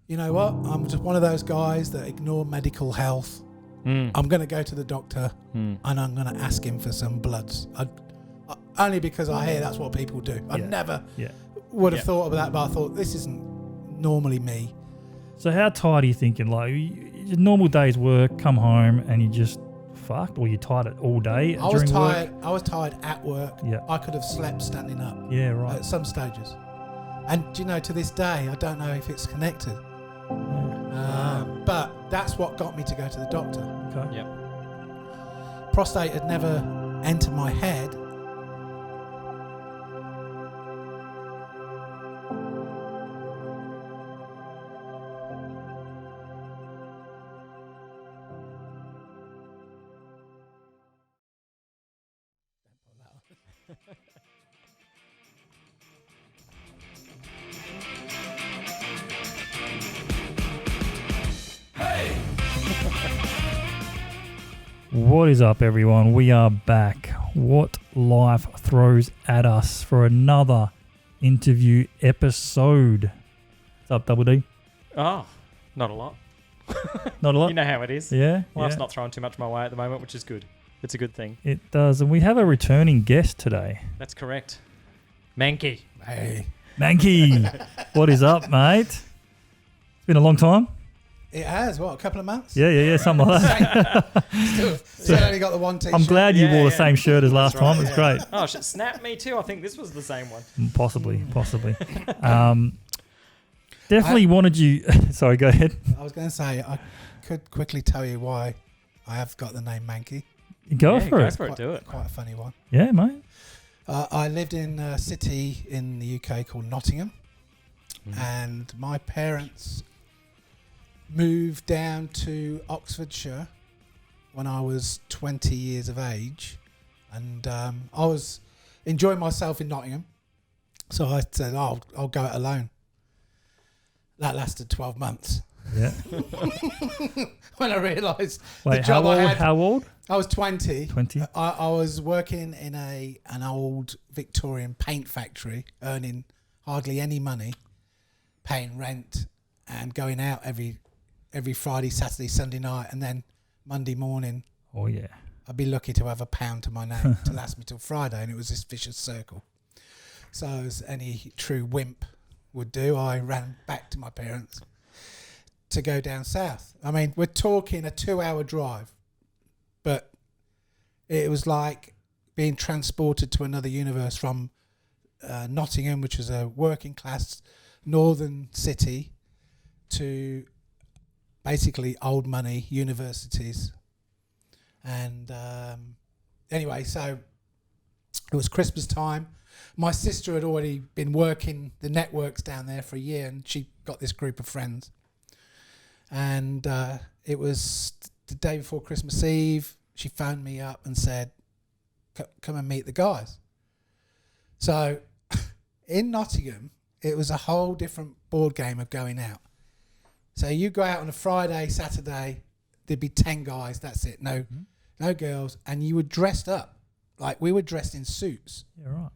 you know what? I'm just one of those guys that ignore medical health. I'm going to go to the doctor and I'm going to ask him for some bloods. Only because I hear that's what people do. I never would have thought of that, but I thought this isn't normally me. So how tired are you thinking? Like your normal day's work, come home and you just fucked, or you tired it all day? I was tired. I was tired at work. Yeah. I could have slept standing up. Yeah, right. At some stages. And you know, to this day, I don't know if it's connected. But that's what got me to go to the doctor. Okay. Yeah. Prostate had never entered my head. What is up, everyone? We are back. What life throws at us for another interview episode. What's up, Double D? Oh, not a lot. Not a lot? You know how it is. Yeah. Life's not throwing too much my way at the moment, which is good. It's a good thing. It does. And we have a returning guest today. That's correct. Mankey. Hey. Mankey. What is up, mate? It's been a long time. It has, what, a couple of months? Yeah, something like that. Still only got the one t-shirt. I'm glad you wore the same shirt as last time. It's great. Oh, shit, snap me too. I think this was the same one. Possibly. Definitely wanted you... Sorry, go ahead. I was going to say, I could quickly tell you why I have got the name Mankey. Go for it. Do it. Quite a funny one. Yeah, mate. I lived in a city in the UK called Nottingham, and my parents moved down to Oxfordshire when I was 20 years of age, and I was enjoying myself in Nottingham, so I said, I'll go it alone. That lasted 12 months. Yeah. When I realised the job I had. How old? I was 20. 20. I was working in an old Victorian paint factory, earning hardly any money, paying rent, and going out every Friday, Saturday, Sunday night, and then Monday morning. Oh yeah. I'd be lucky to have £1 to my name to last me till Friday, and it was this vicious circle. So as any true wimp would do, I ran back to my parents to go down south. I mean, we're talking a 2-hour drive, but it was like being transported to another universe from Nottingham, which is a working class northern city, to basically old money universities. And anyway, so it was Christmas time. My sister had already been working the networks down there for a year, and she got this group of friends. And it was the day before Christmas Eve. She phoned me up and said, come and meet the guys. So in Nottingham, it was a whole different board game of going out. So you go out on a Friday, Saturday, there'd be 10 guys, that's it. No girls. And you were dressed up. Like, we were dressed in suits. Yeah, right.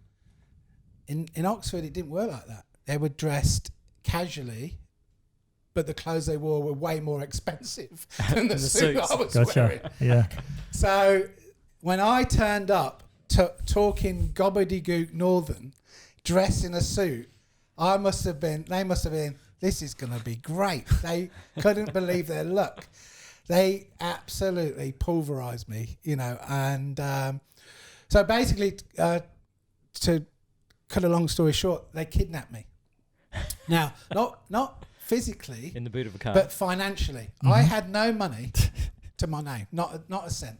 In Oxford, it didn't work like that. They were dressed casually, but the clothes they wore were way more expensive than the suit I was wearing. Yeah. So when I turned up talking gobbledygook northern, dressed in a suit, they must have been, this is going to be great. They couldn't believe their luck. They absolutely pulverised me, and so basically, to cut a long story short, they kidnapped me. Now, not physically, in the boot of a car, but financially. I had no money to my name, not a cent.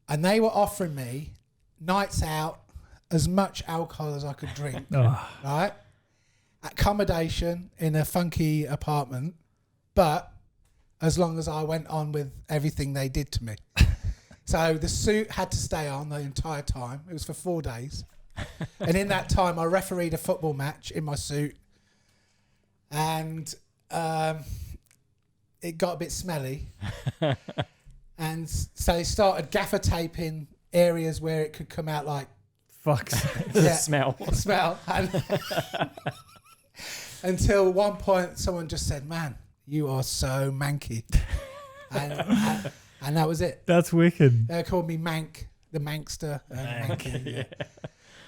And they were offering me nights out, as much alcohol as I could drink, right? Accommodation in a funky apartment, but as long as I went on with everything they did to me. So the suit had to stay on the entire time. It was for 4 days. And in that time, I refereed a football match in my suit. And it got a bit smelly. And so they started gaffer taping areas where it could come out like... Fuck. Smell. Smell. Until one point, someone just said, "Man, you are so manky," and that was it. That's wicked. They called me Mank, the Mankster. Mank. Manky,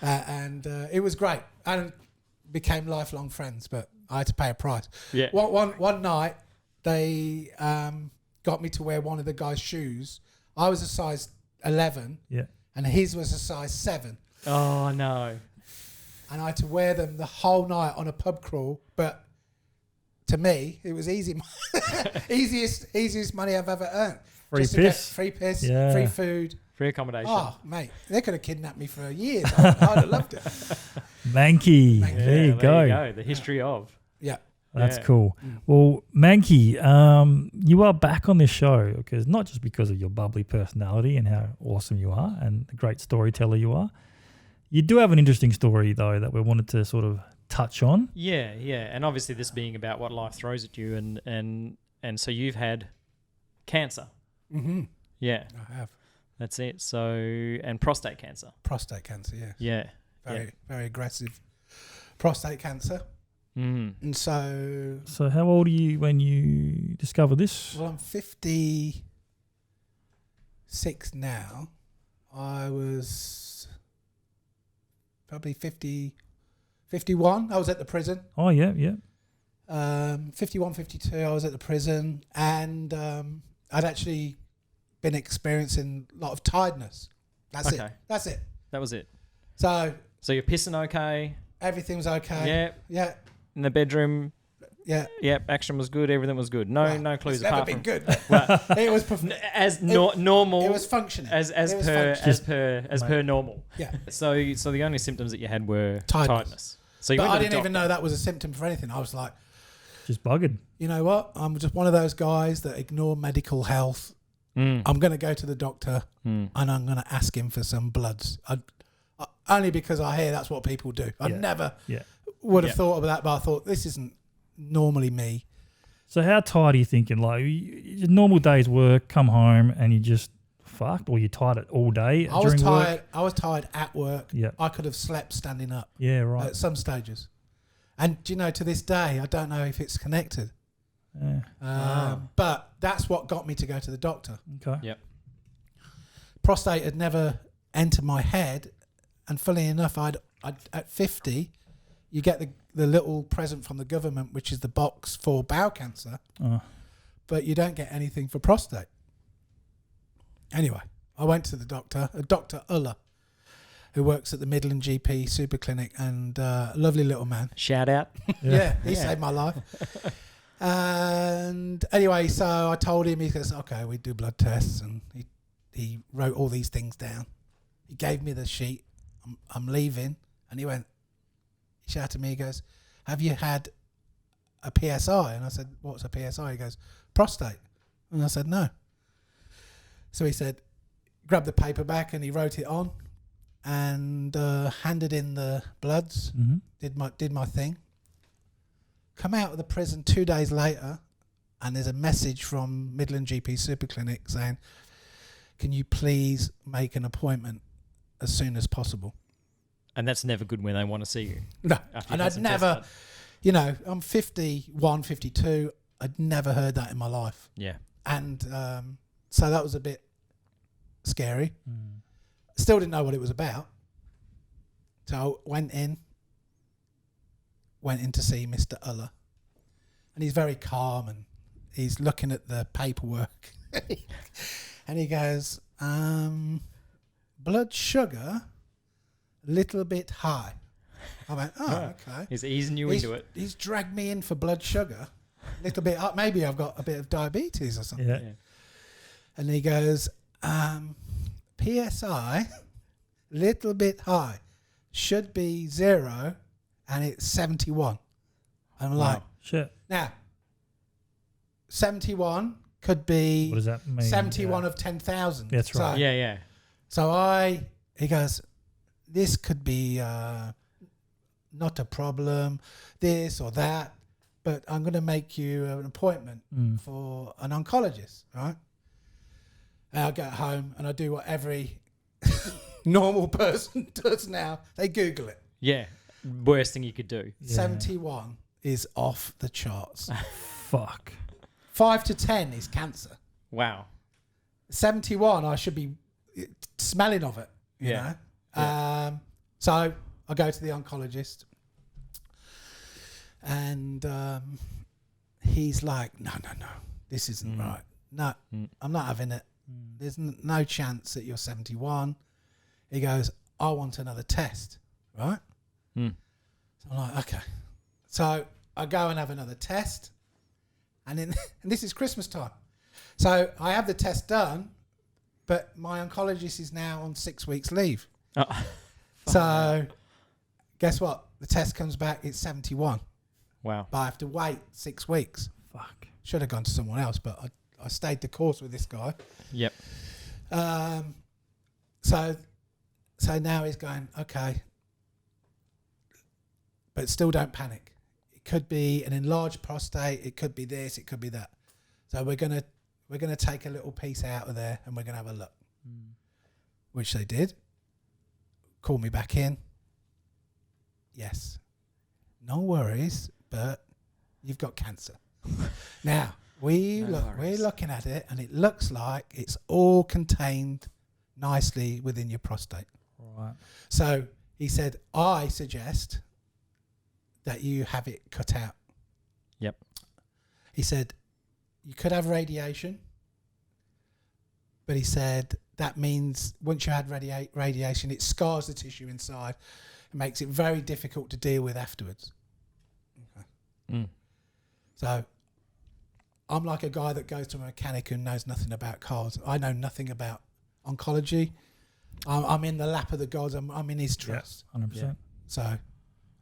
yeah. And it was great. And became lifelong friends, but I had to pay a price. Yeah. One night, they got me to wear one of the guy's shoes. I was a size 11, and his was a size 7. Oh, no. And I had to wear them the whole night on a pub crawl. But to me, it was easy, easiest money I've ever earned. Free Just to get piss. free piss, Yeah. free food. Free accommodation. Oh, mate, they could have kidnapped me for years. I'd have loved it. Manky. Manky. There you go. The history of. Yeah. That's Yeah. cool. Well, Manky, you are back on this show because not just because of your bubbly personality and how awesome you are and the great storyteller you are. You do have an interesting story though that we wanted to sort of touch on. Yeah, and obviously this being about what life throws at you, and so you've had cancer. Mm-hmm. Yeah, I have. that's it. So, and prostate cancer. Prostate cancer, yeah. Yeah. Very aggressive prostate cancer. Mm. And so... So how old are you when you discovered this? Well, I'm 56 now. I was probably 51. I was at the prison. Oh, yeah. 51, 52, I was at the prison. And I'd actually been experiencing a lot of tiredness. That's it. That was it. So you're pissing okay. everything was okay. Yeah. In the bedroom. Yeah. Yep. Action was good. Everything was good. No clues It's never apart been from good. It was normal. It was functioning. as per normal. Yeah. So the only symptoms that you had were Tiredness. tiredness. So you But went to I the didn't even doctor. know that was a symptom for anything. I was like, Just buggered. you know what? I'm just one of those guys that ignore medical health. Mm. I'm going to go to the doctor and I'm going to ask him for some bloods. Only because I hear that's what people do. I never would have thought of that, but I thought this isn't normally me. So how tired are you thinking? Like your normal day's work, come home and you just fucked, or you tired it all day I was during tired. work? I was tired at work. Yeah. I could have slept standing up Yeah, right. at some stages. And do you know, to this day, I don't know if it's connected. Yeah. But that's what got me to go to the doctor. Okay. Yep. Prostate had never entered my head, and funnily enough, I'd at 50, you get the little present from the government, which is the box for bowel cancer, but you don't get anything for prostate. Anyway, I went to the doctor, Dr. Uller, who works at the Midland GP Super Clinic, and a lovely little man. Shout out. Yeah, he saved my life. And anyway, so I told him, he goes, okay, we do blood tests, and he wrote all these things down. He gave me the sheet. I'm leaving, and he shouted at me, he goes, have you had a PSI? And I said, what's a PSI? He goes, prostate. And I said, no. So he said, grab the paper back, and he wrote it on and handed in the bloods, did my thing. Come out of the prison 2 days later, and there's a message from Midland GP Super Clinic saying, can you please make an appointment as soon as possible? And that's never good when they want to see you. No. After And you've had I'd some never, tests you know, I'm 51, 52. I'd never heard that in my life. done. Yeah. And so that was a bit scary. Still didn't know what it was about. So I went in to see Mr. Uller. And he's very calm, and he's looking at the paperwork. And he goes, blood sugar, a little bit high. I went, oh, okay. He's easing you into it. He's dragged me in for blood sugar. A little bit up. Maybe I've got a bit of diabetes or something. Yeah. And he goes, PSI, little bit high. Should be 0, and it's 71. I'm like, Shit. now, 71 could be What does that mean? 71 Yeah. of 10,000. That's right. So, Yeah. So he goes, this could be not a problem, this or that, but I'm going to make you an appointment for an oncologist, right? And I get home and I do what every normal person does now. They Google it. Yeah. Worst thing you could do. Yeah. 71 is off the charts. Fuck. 5 to 10 is cancer. Wow. 71, I should be smelling of it, you know. So I go to the oncologist, and he's like, no, this isn't right. No, I'm not having it. There's no chance that you're 71. He goes, I want another test, right? So I'm like, okay. So I go and have another test, and this is Christmas time. So I have the test done, but my oncologist is now on 6 weeks leave. So guess what? The test comes back, it's 71. Wow. But I have to wait 6 weeks. Fuck. Should have gone to someone else, but I stayed the course with this guy. Yep. So now he's going, okay, but still don't panic. It could be an enlarged prostate. It could be this. It could be that. So we're gonna take a little piece out of there and we're gonna have a look, which they did. Call me back in. Yes, no worries, but you've got cancer. Now we're looking at it, and it looks like it's all contained nicely within your prostate. Right. So he said, I suggest that you have it cut out. Yep. He said, you could have radiation, but he said that means once you had radiation, it scars the tissue inside. It makes it very difficult to deal with afterwards. Okay. So I'm like a guy that goes to a mechanic who knows nothing about cars. I know nothing about oncology. I'm in the lap of the gods. I'm in his trust. 100%. Yeah. So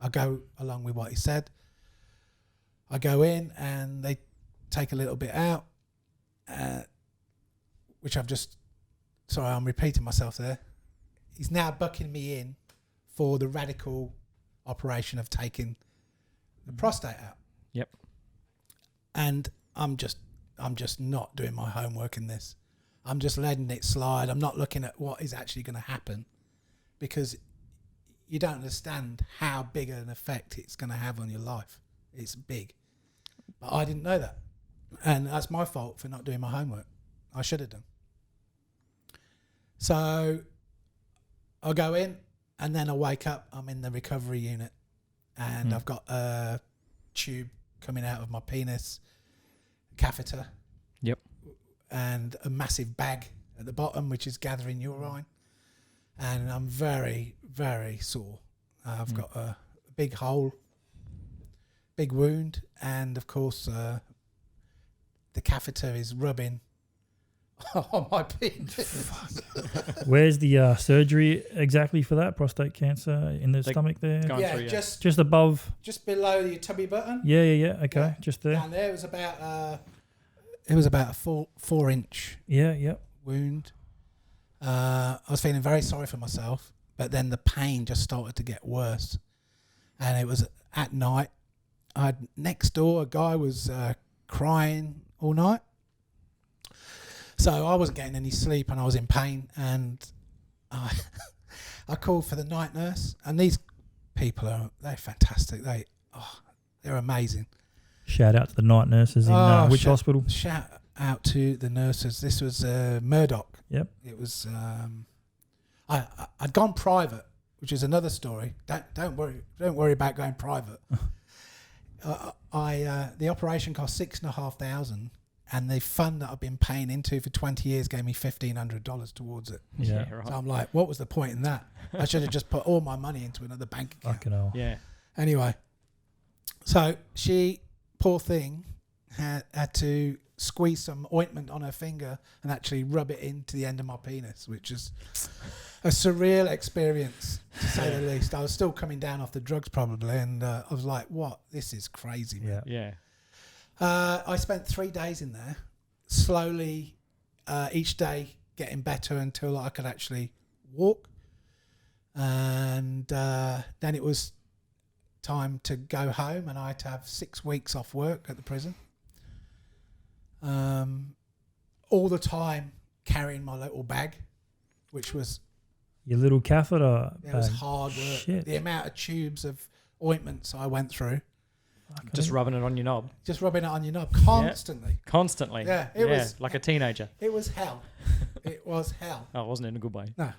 I go along with what he said. I go in and they take a little bit out, which I'm repeating myself there. He's now bucking me in for the radical operation of taking the prostate out. Yep. And I'm just not doing my homework in this. I'm just letting it slide. I'm not looking at what is actually going to happen, because you don't understand how big an effect it's going to have on your life. It's big. But I didn't know that. And that's my fault for not doing my homework. I should have done. So I go in, and then I wake up. I'm in the recovery unit, and I've got a tube coming out of my penis, catheter. Yep. And a massive bag at the bottom, which is gathering urine. And I'm very, very sore. I've got a big hole, big wound, and of course the catheter is rubbing on my penis. Where's the surgery exactly for that? Prostate cancer in the stomach there? Yeah, just above. Just below your tummy button. Yeah. Okay, Yeah. just there. Down there, it was about a 4-inch Yeah. wound. I was feeling very sorry for myself, but then the pain just started to get worse. And it was at night. Next door, a guy was crying all night. So I wasn't getting any sleep, and I was in pain. And I called for the night nurse. And these people they're fantastic. They're amazing. Shout out to the night nurses in which hospital? Shout out to the nurses. This was Murdoch. Yep. It was. I'd gone private, which is another story. Don't worry about going private. The operation cost $6,500, and the fund that I've been paying into for 20 years gave me $1,500 towards it. Yeah. Right. So I'm like, what was the point in that? I should have just put all my money into another bank account. Fucking hell. Yeah. Anyway, so she, poor thing, had to squeeze some ointment on her finger and actually rub it into the end of my penis, which is a surreal experience, to say the least. I was still coming down off the drugs probably, and I was like, what? This is crazy, man. Yeah. I spent 3 days in there, slowly, each day getting better until I could actually walk. And then it was time to go home, and I had to have 6 weeks off work at the prison. All the time carrying my little bag, which was... Your little catheter. It was hard work. Shit. The amount of tubes of ointments I went through. Just rubbing it on your knob. Just rubbing it on your knob constantly. Constantly. Yeah, it was like a teenager. It was hell. It was hell. Oh, it wasn't in a good way. No.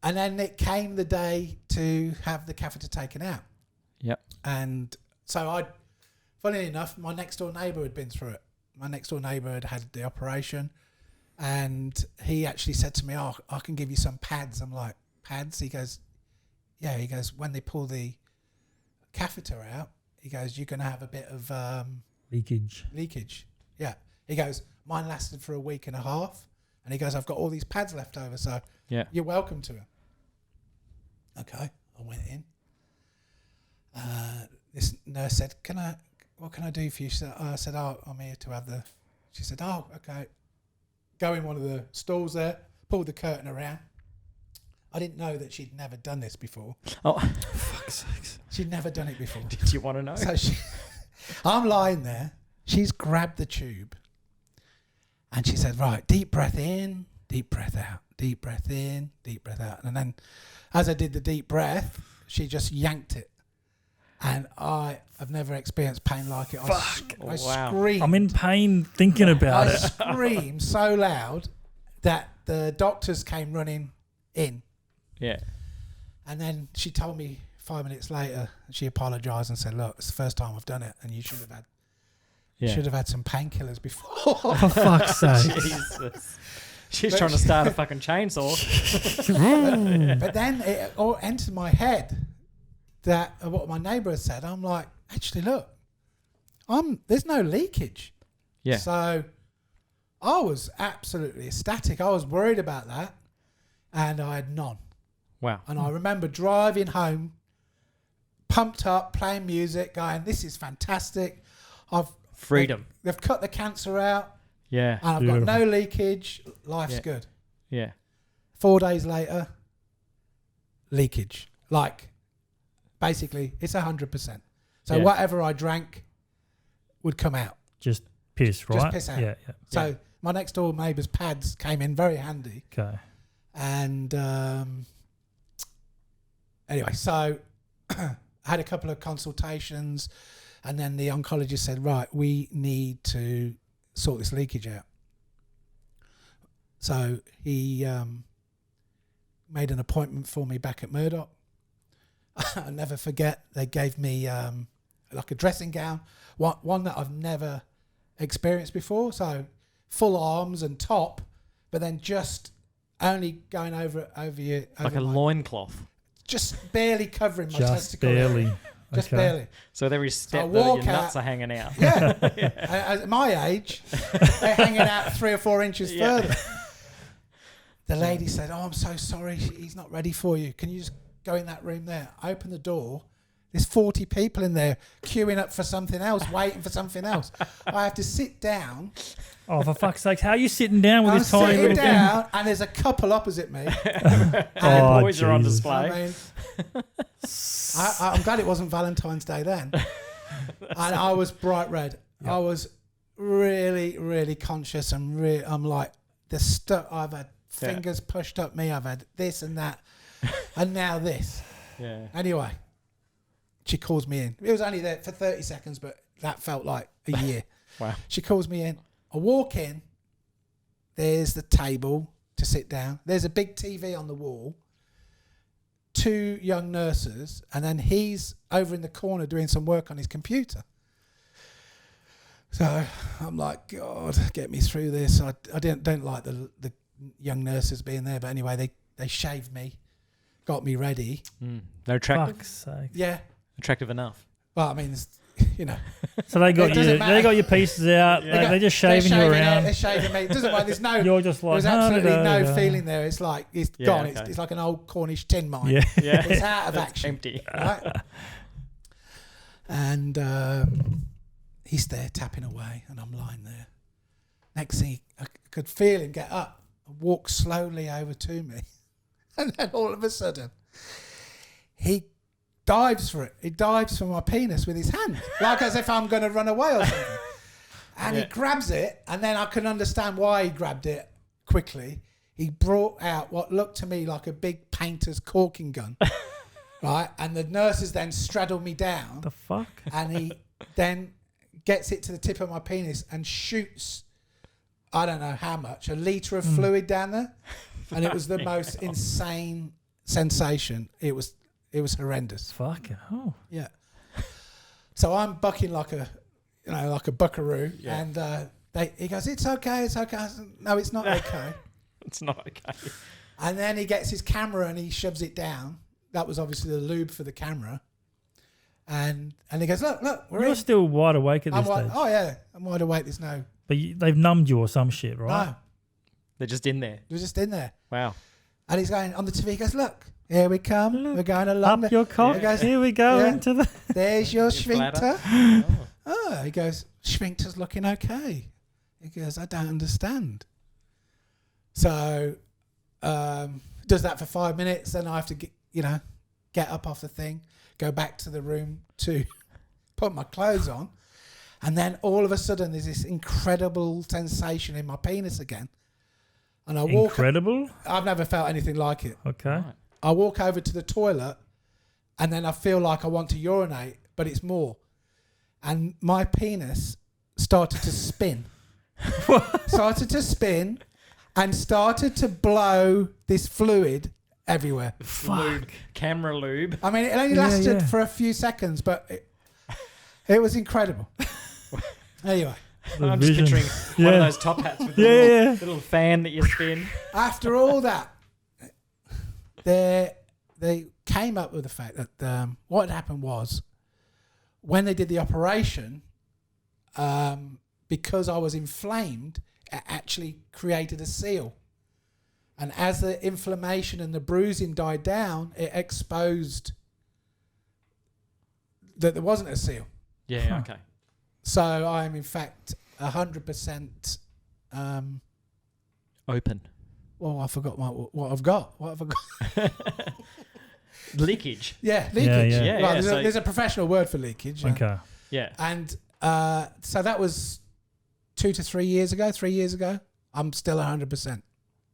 And then it came the day to have the catheter taken out. Yep. And so funnily enough, my next door neighbour had been through it. My next door neighbour had had the operation, and he actually said to me, "Oh, I can give you some pads." I'm like, "Pads?" He goes, "Yeah." He goes, "When they pull the catheter out," he goes, "you're going to have a bit of leakage." Yeah. He goes, "Mine lasted for a week and a half," and he goes, "I've got all these pads left over, so you're welcome to them." Okay, I went in. This nurse said, what can I do for you? I said, "Oh, I'm here to have the..." She said, "Oh, okay." Go in one of the stalls there, pulled the curtain around. I didn't know that she'd never done this before. Oh, Fuck's sakes. She'd never done it before. Did you want to know? So I'm lying there. She's grabbed the tube and she said, "Right, deep breath in, deep breath out, deep breath in, deep breath out." And then as I did the deep breath, she just yanked it. And I have never experienced pain like it. I screamed. I'm in pain thinking about it. I screamed so loud that the doctors came running in. Yeah. And then she told me 5 minutes later, she apologised and said, "Look, it's the first time I've done it, and you should have had some painkillers before." For fuck's sake. Jesus. She's trying to start a fucking chainsaw. But then it all entered my head that what my neighbour had said. I'm like, actually, look, there's no leakage. Yeah. So I was absolutely ecstatic. I was worried about that, and I had none. Wow. And I remember driving home, pumped up, playing music, going, "This is fantastic. Freedom. They've cut the cancer out. Yeah. And I've got no leakage. Life's good." Yeah. 4 days later, leakage. Like, basically, it's 100%. So whatever I drank would come out. Just piss, right? Just piss out. Yeah. So my next door neighbour's pads came in very handy. Okay. And anyway, so I had a couple of consultations, and then the oncologist said, "Right, we need to sort this leakage out." So he made an appointment for me back at Murdoch. I'll never forget, they gave me like a dressing gown, one that I've never experienced before. So full arms and top, but then just only going over your... Like a loincloth. Just barely covering my Just testicle. barely. Just barely. So with every step So your nuts are hanging out. Yeah. At my age, they're hanging out 3 or 4 inches further. The lady said, "Oh, I'm so sorry. He's not ready for you. Can you just go in that room there?" I open the door. There's 40 people in there queuing up for something else, waiting for something else. I have to sit down. Oh, for fuck's sake. How are you sitting down with I'm this tiny sitting little down, and there's a couple opposite me. Oh, boys are on Jesus. display. I mean, I'm glad it wasn't Valentine's Day then. And I was bright red. Yep. I was really, really conscious, and I'm like, the stuff I've had fingers pushed up me. I've had this and that, and now this. Yeah. Anyway, she calls me in. It was only there for 30 seconds, but that felt like a year. Wow. She calls me in. I walk in. There's the table to sit down. There's a big TV on the wall. 2 young nurses, and then he's over in the corner doing some work on his computer. So I'm like, God, get me through this. I don't like the young nurses being there, but anyway, they shaved me, got me ready. No attractive. Fuck's sake. Yeah. Attractive enough. Well, I mean, you know. So they got It you. doesn't matter. They got your pieces out. They're just shaving you around. They're shaving me. It doesn't matter. There's no. You're just like, There's absolutely no da. feeling there. It's like it's gone. okay. It's like an old Cornish tin mine. Yeah. Yeah. It's out of It's action. empty. Right? And he's there tapping away, and I'm lying there. Next thing, I could feel him get up and walk slowly over to me. And then all of a sudden, he dives for it. He dives for my penis with his hand, like as if I'm going to run away or something. And he grabs it, and then I can understand why he grabbed it quickly. He brought out what looked to me like a big painter's caulking gun. right? And the nurses then straddle me down, The fuck? and he then gets it to the tip of my penis and shoots, I don't know how much, a litre of fluid down there. And it was the most insane sensation. It was horrendous. Fucking hell. Yeah. So I'm bucking like a buckaroo, Yeah. and he goes, "It's okay, it's okay." I said, "No, it's not okay." It's not okay. And then he gets his camera and he shoves it down. That was obviously the lube for the camera. And he goes, "Look, we're You're in." still wide awake at I'm this like, stage. "Oh yeah, I'm wide awake. There's no, But they've numbed you or some shit, right? no, They're just in there. we're just in there." Wow. And he's going on the TV. He goes, "Look, here we come. Look, we're going along. Up your cock. He goes, Here we go Yeah. into the... There's your sphincter." Oh. Oh, he goes, "Sphincter's looking okay." He goes, "I don't understand." So, does that for 5 minutes. Then I have to get up off the thing, go back to the room to put my clothes on. And then all of a sudden there's this incredible sensation in my penis again. And I walk. Incredible. I've never felt anything like it. Okay. Right. I walk over to the toilet and then I feel like I want to urinate, but it's more. And my penis started to spin. Started to spin and started to blow this fluid everywhere. Lube, camera lube. I mean, it only Yeah, lasted yeah. for a few seconds, but it was incredible. Anyway, The I'm just vision. picturing one of those top hats with the Yeah, little fan that you spin. after all that, they came up with the fact that what had happened was when they did the operation, because I was inflamed, it actually created a seal. And as the inflammation and the bruising died down, it exposed that there wasn't a seal. Yeah, okay. So I am in fact 100%. Open. Well, I forgot what I've got. What have I got? Leakage. Yeah, leakage. Yeah, yeah. Right, So- there's a professional word for leakage. Okay. Yeah. And so that was 2 to 3 years ago. 3 years ago, I'm still 100%.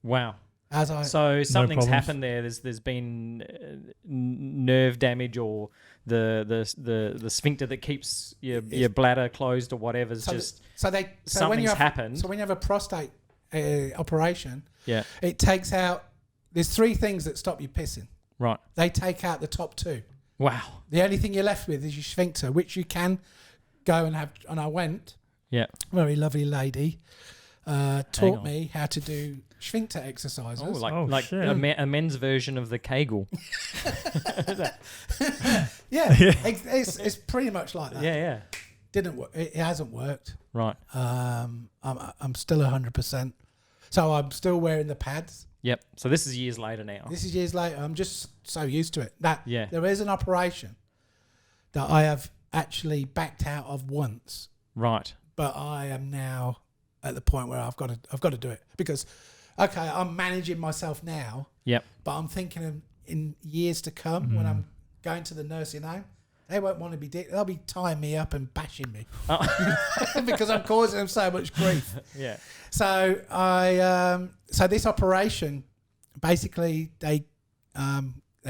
Wow. As I So something's problems. happened there. There's been nerve damage, or the sphincter that keeps your bladder closed or whatever's so just so when something's you have happened. So when you have a prostate operation, Yeah. it takes out. There's 3 things that stop you pissing. Right. They take out the top 2. Wow. The only thing you're left with is your sphincter, which you can go and have. And I went. Yeah. Very lovely lady taught on. me how to do sphincter exercises. Oh, like Oh, like shit. a men's version of the Kegel. Yeah, it's pretty much like that. Yeah, yeah. Didn't work. It hasn't worked. Right. I'm still 100%. So I'm still wearing the pads. Yep. So this is years later now. This is years later. I'm just so used to it. That Yeah. there is an operation that I have actually backed out of once, Right. but I am now at the point where I've got to do it because, okay, I'm managing myself now, Yep. but I'm thinking of in years to come when I'm going to the nursing home. They won't want to be. They'll be tying me up and bashing me because I'm causing them so much grief. Yeah. So so this operation, basically they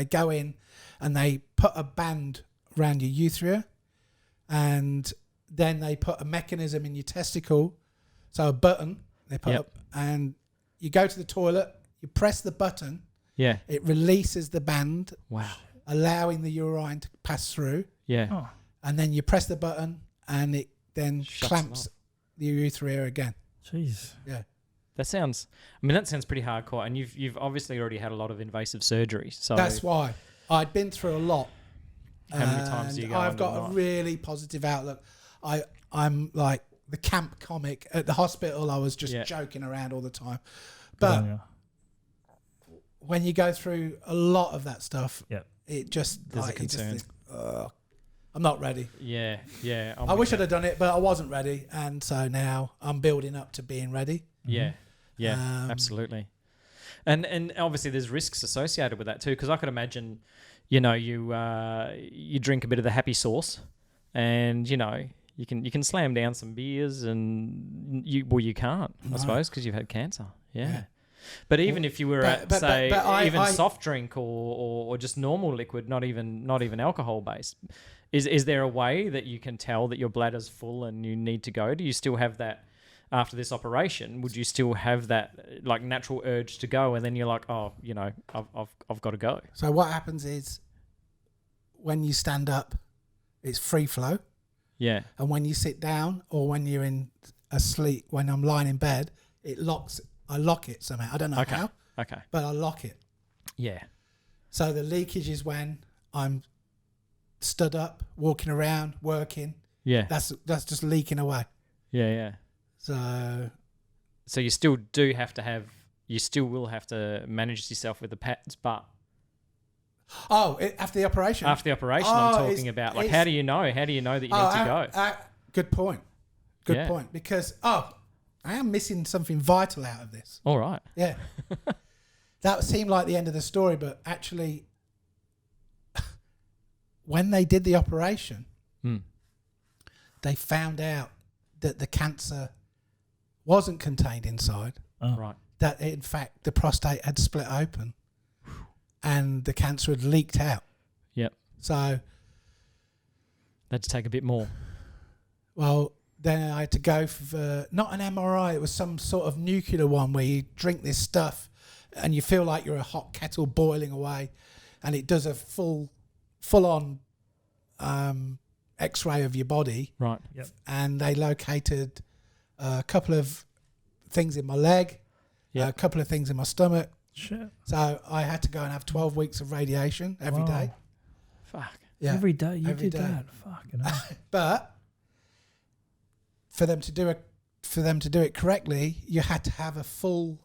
go in and they put a band around your urethra, and then they put a mechanism in your testicle, so a button they put Yep. up, and you go to the toilet, you press the button, Yeah. it releases the band, Wow. allowing the urine to pass through, Yeah. Oh. and then you press the button and it then Shuts it clamps off. the urethra again. Jeez. Yeah. That sounds pretty hardcore, and you've obviously already had a lot of invasive surgery. So That's why I'd been through a lot. How many times do you And go I've under got the a knife? really positive outlook. I'm like the camp comic at the hospital. I was just Yeah. joking around all the time. Good on But you. when you go through a lot of that stuff, Yep. it just There's a like, you just concern. think, "Ugh, I'm not ready. Yeah. Yeah. I'm I with wish you. I'd have done it, but I wasn't ready, and so now I'm building up to being ready. Yeah. Yeah. Um, Absolutely. And obviously there's risks associated with that too, because I could imagine, you drink a bit of the happy sauce, and you can slam down some beers, and you can't, I No. suppose, because you've had cancer. Yeah. Yeah. But even if you were But even I soft drink or just normal liquid, not even alcohol based, is there a way that you can tell that your bladder's full and you need to go? Do you still have that after this operation? Would you still have that like natural urge to go, and then you're like, oh, you know, I've got to go? So what happens is when you stand up, it's free flow. Yeah. And when you sit down or when you're in asleep, when I'm lying in bed, I lock it somehow. I don't know how, Okay. but I lock it. Yeah. So the leakage is when I'm stood up, walking around, working. Yeah. That's just leaking away. Yeah. So you still do have to have. You still will have to manage yourself with the pads, but after the operation. after the operation, I'm talking about like how do you know? How do you know that you need to go? Good point. Good point. Because I am missing something vital out of this. All right. Yeah. That seemed like the end of the story, but actually, when they did the operation, they found out that the cancer wasn't contained inside. Oh. Right. That in fact the prostate had split open, and the cancer had leaked out. Yep. So, they had to take a bit more. well, then I had to go for not an MRI. It was some sort of nuclear one where you drink this stuff, and you feel like you're a hot kettle boiling away, and it does a full on X-ray of your body. Right. Yep. And they located a couple of things in my leg, a couple of things in my stomach. Shit. So I had to go and have 12 weeks of radiation every day. Fuck. Yeah, Every day you every did day. that. Fucking hell. But for them to do it correctly, you had to have a full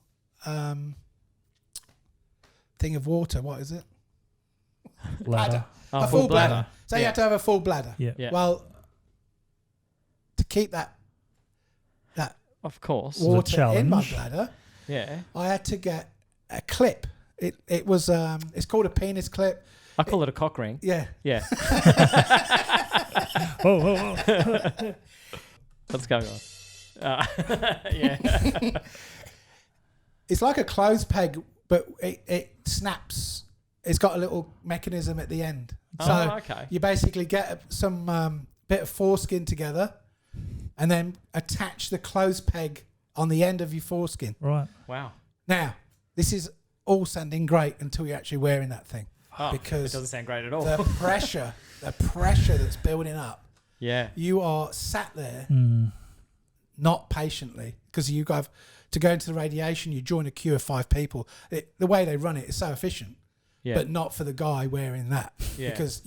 thing of water. What is it? Bladder. Oh, a full bladder. So you had to have a full bladder. Yeah. Yeah. Well, to keep that Of course. water in my challenge. bladder, Yeah. I had to get a clip. It was it's called a penis clip. I call it a cock ring. Yeah. Yeah. Whoa. What's going on? Yeah. It's like a clothes peg, but it snaps. It's got a little mechanism at the end. So okay. you basically get some bit of foreskin together and then attach the clothes peg on the end of your foreskin. Right. Wow. Now, this is all sounding great until you're actually wearing that thing. Oh, Because it doesn't sound great at all. The pressure that's building up, yeah. you are sat there Mm. not patiently, because you have to go into the radiation, you join a queue of 5 people. The way they run it is so efficient, Yeah. but not for the guy wearing that. Yeah. Because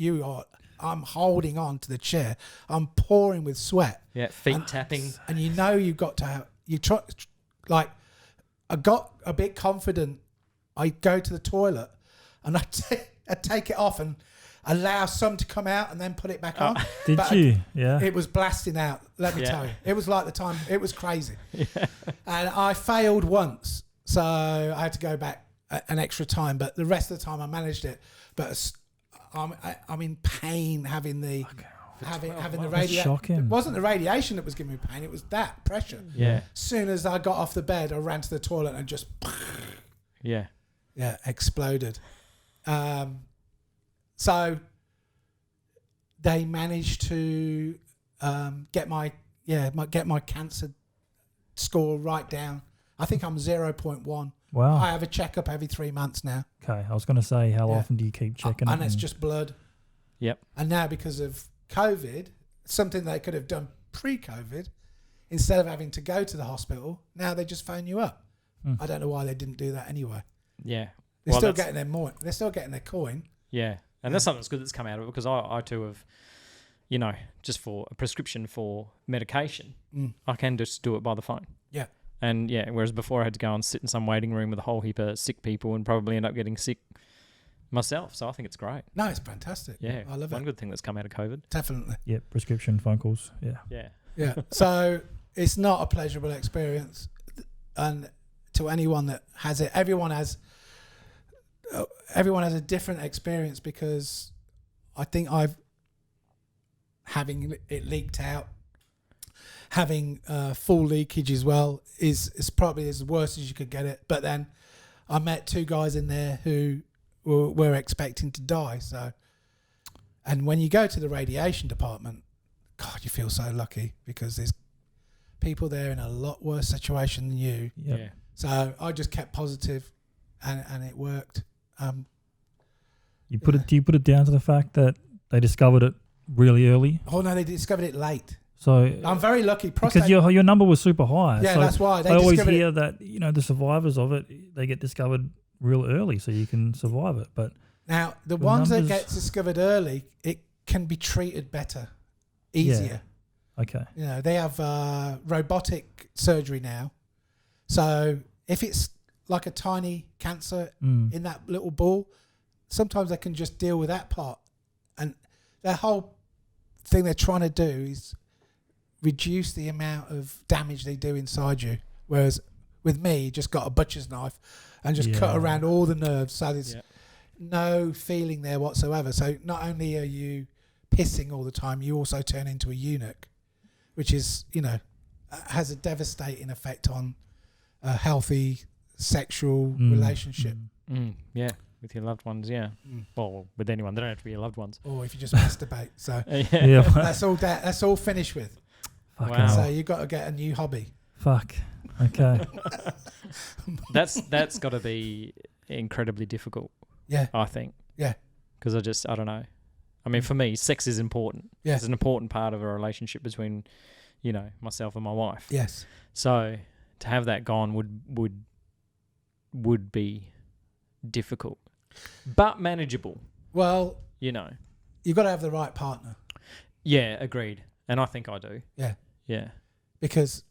I'm holding on to the chair, I'm pouring with sweat. Yeah. Feet tapping. And you know you've got to have, I got a bit confident. I go to the toilet and I take it off and allow some to come out and then put it back on. Did But you? Yeah. It was blasting out, let me tell you. It was like the time, it was crazy. And I failed once, so I had to go back an extra time, but the rest of the time I managed it. But I'm in pain having the having the That's radiation. shocking. It wasn't the radiation that was giving me pain, it was that pressure. Yeah. As soon as I got off the bed, I ran to the toilet and just Yeah. exploded. So they managed to get my cancer score right down. I think I'm 0.1. Wow. I have a checkup every 3 months now, Okay. I was going to say, how Yeah. often do you keep checking and it? it's just blood. Yep. And now because of COVID, something they could have done pre-COVID, instead of having to go to the hospital, now they just phone you up. I don't know why they didn't do that anyway. Yeah. They're Well, still that's- getting their they're still getting their coin. Yeah. And that's something that's good that's come out of it, because I too have, you know, just for a prescription for medication, I can just do it by the phone. Yeah. And yeah, whereas before I had to go and sit in some waiting room with a whole heap of sick people and probably end up getting sick myself. So I think it's great. No, it's fantastic. Yeah. I love One it. good thing that's come out of COVID. Definitely. Yeah, prescription phone calls. Yeah. Yeah. Yeah. So it's not a pleasurable experience, and to anyone that has it, everyone has a different experience, because I think having it leaked out, having full leakage as well is probably as worse as you could get it. But then I met 2 guys in there who were expecting to die. So, and when you go to the radiation department, God, you feel so lucky because there's people there in a lot worse situation than you. Yep. Yeah. So I just kept positive, and it worked. Do you put it down to the fact that they discovered it really early? Oh no, they discovered it late. So I'm very lucky. Prostate, because your number was super high. yeah, so that's why they I always discovered hear it. that the survivors of it, they get discovered real early, so you can survive it. But Now the the ones that numbers- get discovered early, it can be treated better, easier. okay, They have robotic surgery now. So if it's like a tiny cancer in that little ball, sometimes they can just deal with that part. And their whole thing they're trying to do is reduce the amount of damage they do inside you. Whereas with me, you just got a butcher's knife and just cut Yeah. around all the nerves. So there's Yeah. no feeling there whatsoever. So not only are you pissing all the time, you also turn into a eunuch, which is, has a devastating effect on a healthy sexual relationship. Yeah, with your loved ones. Yeah. Well, with anyone, they don't have to be your loved ones. Or if you just masturbate. So yeah, that's all finished with. fucking Wow. hell. So you've got to get a new hobby. Fuck. Okay. That's got to be incredibly difficult. Yeah. I think. Yeah. Because I don't know. I mean, for me, sex is important. Yeah. It's an important part of a relationship between, myself and my wife. Yes. So to have that gone would be difficult, but manageable. Well, you've got to have the right partner. Yeah, agreed. And I think I do. Yeah. Yeah. Because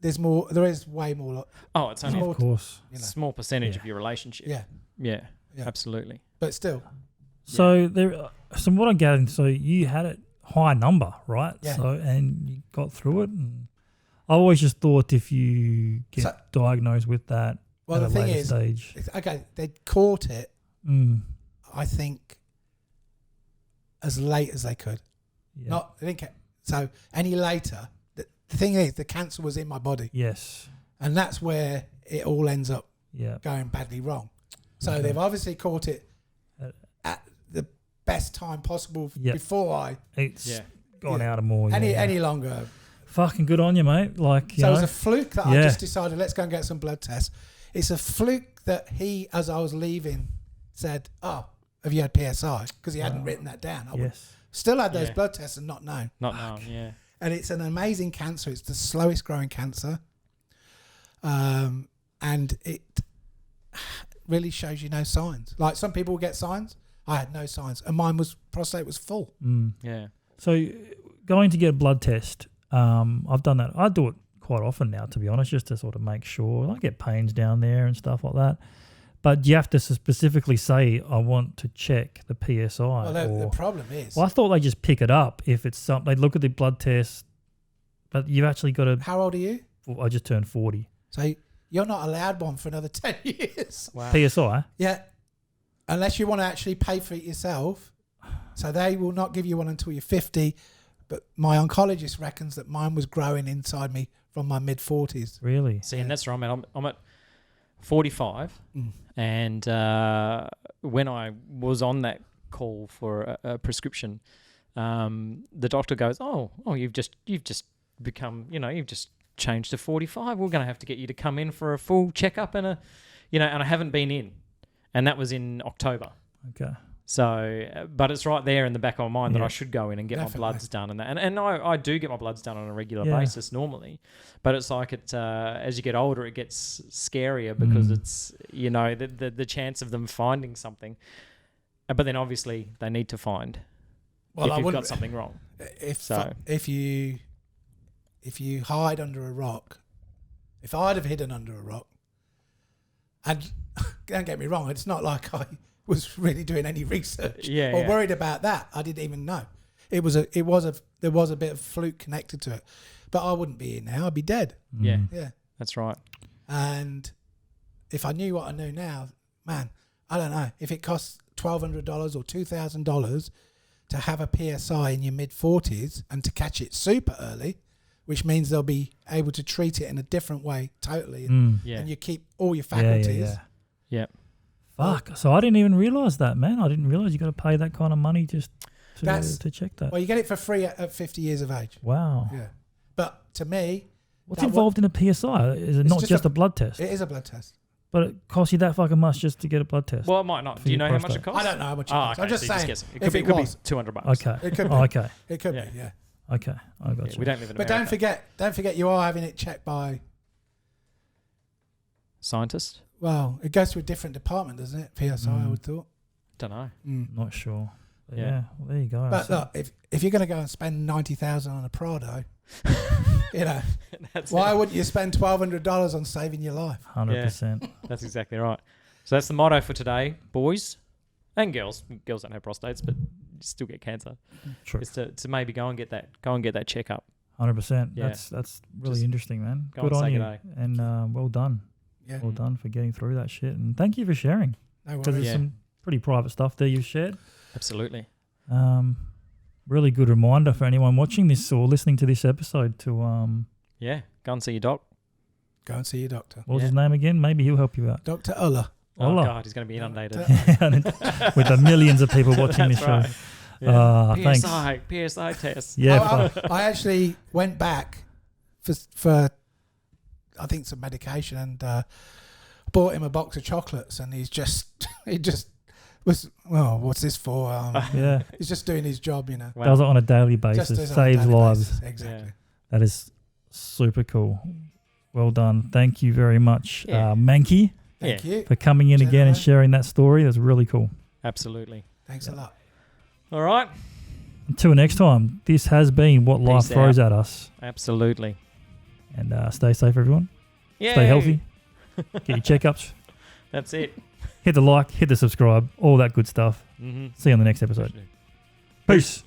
there is way more. Oh, it's only more Of course. a small percentage Yeah. of your relationship. Yeah. Yeah. Yeah. Absolutely. But still. So from what I'm gathering, so you had a high number, right? Yeah. So and you got through it. And I always just thought if you get diagnosed with that Well, at the a thing later is, stage, okay, they caught it, I think, as late as they could. yeah. They didn't so any later. The thing is, the cancer was in my body, Yes. and that's where it all ends up Yeah. going badly wrong. So Okay. they've obviously caught it Uh, at the best time possible Yep. before It's gone out of more. any longer. Fucking good on you, mate. Like, So it was a fluke that I Yeah. just decided, let's go and get some blood tests. It's a fluke that he, as I was leaving, said, "Oh, have you had PSI?" Because he hadn't written that down. I would yes. still had those Yeah. blood tests and not known. Not known. Yeah. And it's an amazing cancer. It's the slowest growing cancer. And it really shows you no signs. Like some people get signs. I had no signs. And prostate was full. Yeah. So going to get a blood test, I've done that. I do it quite often now, to be honest, just to sort of make sure. I get pains down there and stuff like that. But you have to specifically say, I want to check the PSI. Well, the problem is, Well, I thought they just pick it up if it's something. They look at the blood test, but you've actually got to. how old are you? I just turned 40. So you're not allowed one for another 10 years. Wow. PSI? Yeah. Unless you want to actually pay for it yourself. So they will not give you one until you're 50. But my oncologist reckons that mine was growing inside me from my mid-40s. Really? See, and that's where I'm at 45, and when I was on that call for a prescription, the doctor goes, "Oh, you've just become, you've just changed to 45. We're going to have to get you to come in for a full checkup and and I haven't been in, and that was in October. Okay. So, but it's right there in the back of my mind that Yeah. I should go in and get Definitely. my bloods done and that. And I do get my bloods done on a regular Yeah. basis normally, but it's like as you get older, it gets scarier because it's, the chance of them finding something. But then obviously they need to find Well, if you've got something wrong. If you hide under a rock, if I'd have hidden under a rock, and don't get me wrong, it's not like I was really doing any research or worried about that. I didn't even know. There was a bit of fluke connected to it, but I wouldn't be here now. I'd be dead. Yeah, Yeah. that's right. And if I knew what I know now, man, I don't know if it costs $1,200 or $2,000 to have a PSI in your mid-40s and to catch it super early, which means they'll be able to treat it in a different way totally. Yeah. And you keep all your faculties. Yep. Fuck. So I didn't even realise that, man. I didn't realise you got to pay that kind of money just to check that. Well, you get it for free at 50 years of age. Wow. Yeah. But to me... What's involved in a PSI? Is it not just a blood test? It is a blood test. But it costs you that fucking much just to get a blood test? Well, it might not. Do you know how much it costs? I don't know how much it costs. Okay, I'm just so saying. guessing. It could be $200. Okay. It could be. Okay. It could Yeah. be, yeah. Okay. I got you. We don't live in But America. don't forget you are having it checked by... Scientist? Well, it goes to a different department, doesn't it? PSI, I would thought. Don't know. Not sure. But Yeah. yeah. Well, there you go. But look, if you're going to go and spend 90,000 on a Prado, you know, why wouldn't you spend $1,200 on saving your life? 100%. That's exactly right. So that's the motto for today, boys and girls. Girls don't have prostates, but you still get cancer. True. Is to maybe go and get that checkup. 100%. Yeah. That's really Just interesting, man. go Good and on say you. g'day. And well done. Yeah. Well done for getting through that shit. And thank you for sharing. No Because worries. there's some pretty private stuff there you've shared. Absolutely. Really good reminder for anyone watching this or listening to this episode to Yeah. Go and see your doc. Go and see your doctor. what was his name again? Maybe he'll help you out. Dr. Ulla. Oh, Ola. God, he's going to be inundated. With the millions of people watching this That's show. right. Thanks. PSI test. Yeah. I actually went back for I think some medication and bought him a box of chocolates, and he just was, well, what's this for? Yeah. He's just doing his job, you know. Wow. Does it on a daily Just basis. does it on a Saves daily lives. basis. Exactly. That is super cool. Well done. Thank you very much, Yeah. Mankey, Thank you. for coming in again and Gentlemen. sharing that story. That's really cool. Absolutely. Thanks a lot. All right. Until next time, this has been What Life Peace Throws at Us. Absolutely. And stay safe, everyone. Yay. Stay healthy. Get your checkups. That's it. Hit the like, hit the subscribe, all that good stuff. Mm-hmm. See you on the next episode. Peace.